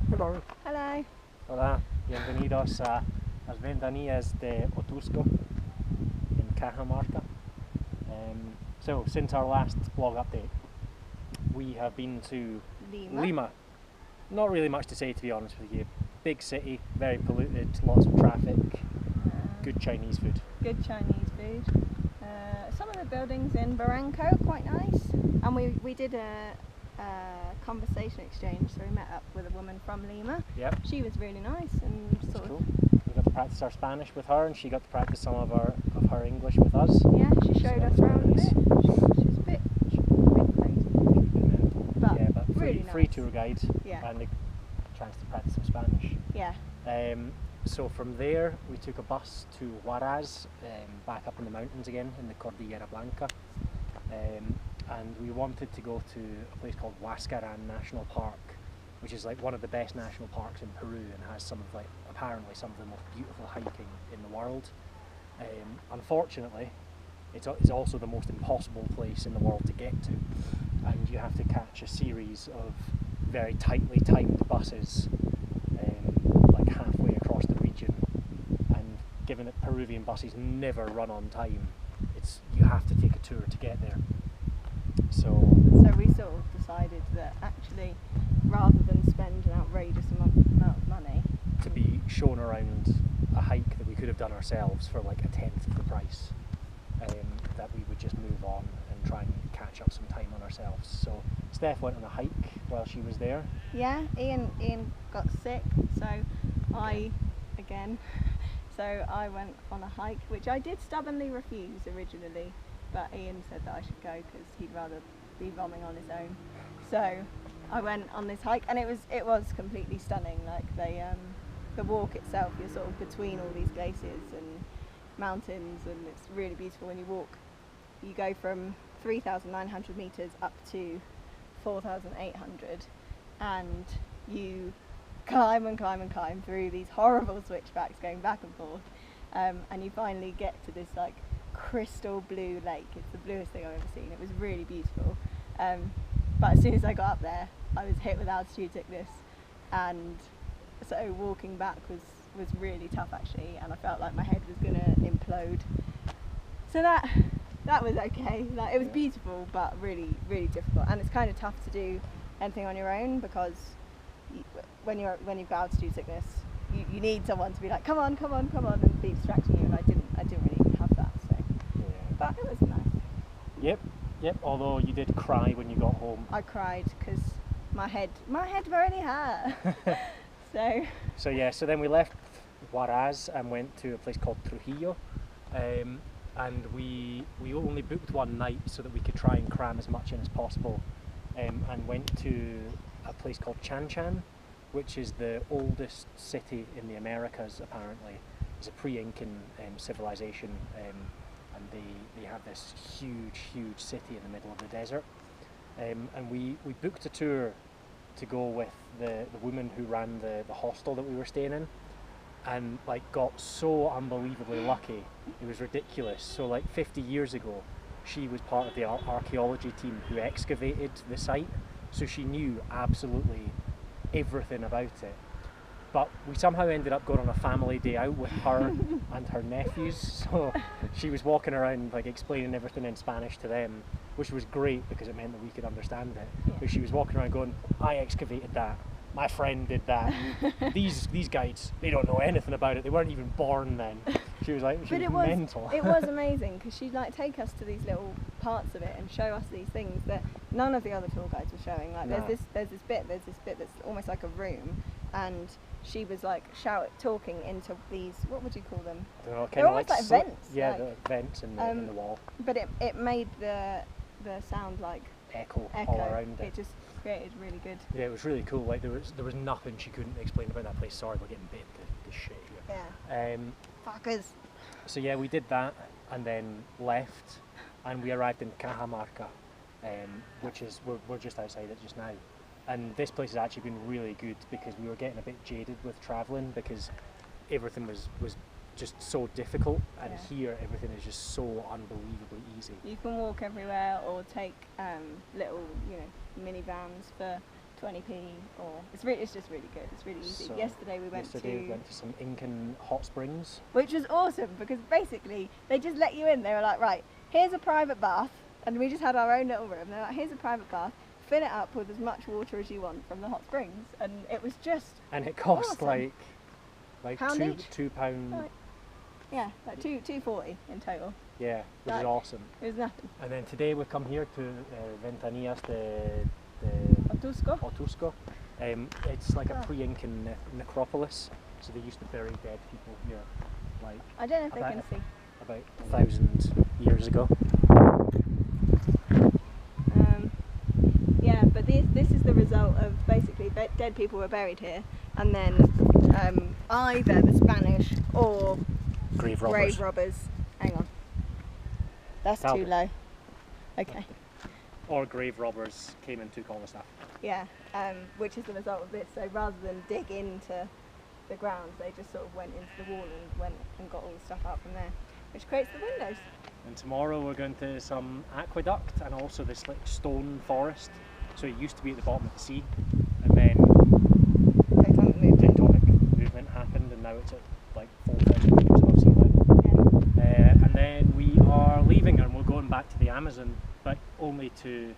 Hello. Hello. Hola, bienvenidos a las ventanillas de Otusco in Cajamarca. So, since our last vlog update, we have been to Lima. Not really much to say, to be honest with you. Big city, very polluted, lots of traffic, good Chinese food. Good Chinese food. Some of the buildings in Barranco are quite nice, and we did a conversation exchange, so we met up with a woman from Lima. Yep. She was really nice and That's cool. We got to practice our Spanish with her, and she got to practice some of her English with us. Yeah, she showed us around a bit. She's a bit crazy, but really nice. Free tour guide, Yeah. and a chance to practice some Spanish. Yeah. So from there we took a bus to Huaraz, back up in the mountains again in the Cordillera Blanca, and we wanted to go to a place called Huascaran National Park, which is like one of the best national parks in Peru and has apparently some of the most beautiful hiking in the world. Unfortunately, it's also the most impossible place in the world to get to, and you have to catch a series of very tightly timed buses like halfway across the region, and given that Peruvian buses never run on time, you have to take a tour to get there. So we sort of decided that actually, rather than spend an outrageous amount of money to be shown around a hike that we could have done ourselves for like a tenth of the price, that we would just move on and try and catch up some time on ourselves. So Steph went on a hike while she was there. Yeah, Ian got sick, so I went on a hike, which I did stubbornly refuse originally, but Ian said that I should go because he'd rather be vomiting on his own. So I went on this hike, and it was completely stunning. Like the walk itself, you're sort of between all these glaciers and mountains, and it's really beautiful when you walk. You go from 3,900 meters up to 4,800, and you climb and climb and climb through these horrible switchbacks going back and forth, and you finally get to this like crystal blue lake. It's the bluest thing I've ever seen. It was really beautiful, but as soon as I got up there, I was hit with altitude sickness, and so walking back was really tough actually, and I felt like my head was gonna implode. So that was okay. Like, it was beautiful, but really, really difficult, and it's kind of tough to do anything on your own because when you've got altitude sickness, you need someone to be like, come on, and be distracting you, and I didn't really have that. So, Yeah. but it was nice. Yep. Although you did cry when you got home. I cried because my head really hurt. So then we left Huaraz and went to a place called Trujillo, and we only booked one night so that we could try and cram as much in as possible, and went to a place called Chan, which is the oldest city in the Americas apparently. It's a pre-Incan civilization, and they have this huge city in the middle of the desert, and we booked a tour to go with the woman who ran the hostel that we were staying in, and like got so unbelievably lucky. It was ridiculous. So like 50 years ago, she was part of the archaeology team who excavated the site, so she knew absolutely everything about it. But we somehow ended up going on a family day out with her and her nephews, so she was walking around like explaining everything in Spanish to them, which was great because it meant that we could understand it. Yeah. But she was walking around going, I excavated that, my friend did that, these guys, they don't know anything about it, they weren't even born then. She was like, mental. It was amazing because she'd like take us to these little parts of it and show us these things that none of the other tour guides were showing. Like No. there's this bit that's almost like a room, and she was like talking into these, what would you call them? I don't know, They're almost like vents. Yeah, like, the vents in the wall. But it made the sound like Echo all around it. It just created really good. Yeah, it was really cool. Like there was nothing she couldn't explain about that place. Sorry, we're getting bit the shit here. Yeah. Fuckers. So yeah, we did that and then left, and we arrived in Cajamarca, which is we're just outside it just now. And this place has actually been really good because we were getting a bit jaded with travelling because everything was just so difficult, and here everything is just so unbelievably easy. You can walk everywhere or take little minivans for 20p, or it's just really good. It's really easy. So Yesterday we went went to some Incan hot springs. which was awesome because basically they just let you in. They were like, right, here's a private bath, and we just had our own little room. They're like, here's a private bath. Fill it up with as much water as you want from the hot springs, and it was just And it cost awesome. like Pound each? £2. Like, yeah, like $2.40 in total. Yeah, which is Like, awesome. It was nothing. And then today we've come here to Ventanillas de Otusco. Otusco. It's like a Oh. pre-Incan necropolis, so they used to bury dead people here, like I don't know if they About- can see. about 1,000 years ago. Yeah, but this is the result of basically dead people were buried here, and then either the Spanish or Grave robbers. grave robbers. Hang on, that's Tell too me. low. Okay, Or grave robbers came and took all the stuff. yeah, which is the result of this. So rather than dig into the ground, they just sort of went into the wall and went and got all the stuff out from there, which creates the windows. And tomorrow we're going to some aqueduct and also this like stone forest. So it used to be at the bottom of the sea, and then Tectonic movement. tectonic movement happened, and now it's at like 4,000 meters above sea level. Yeah. And then we are leaving and we're going back to the Amazon, but only to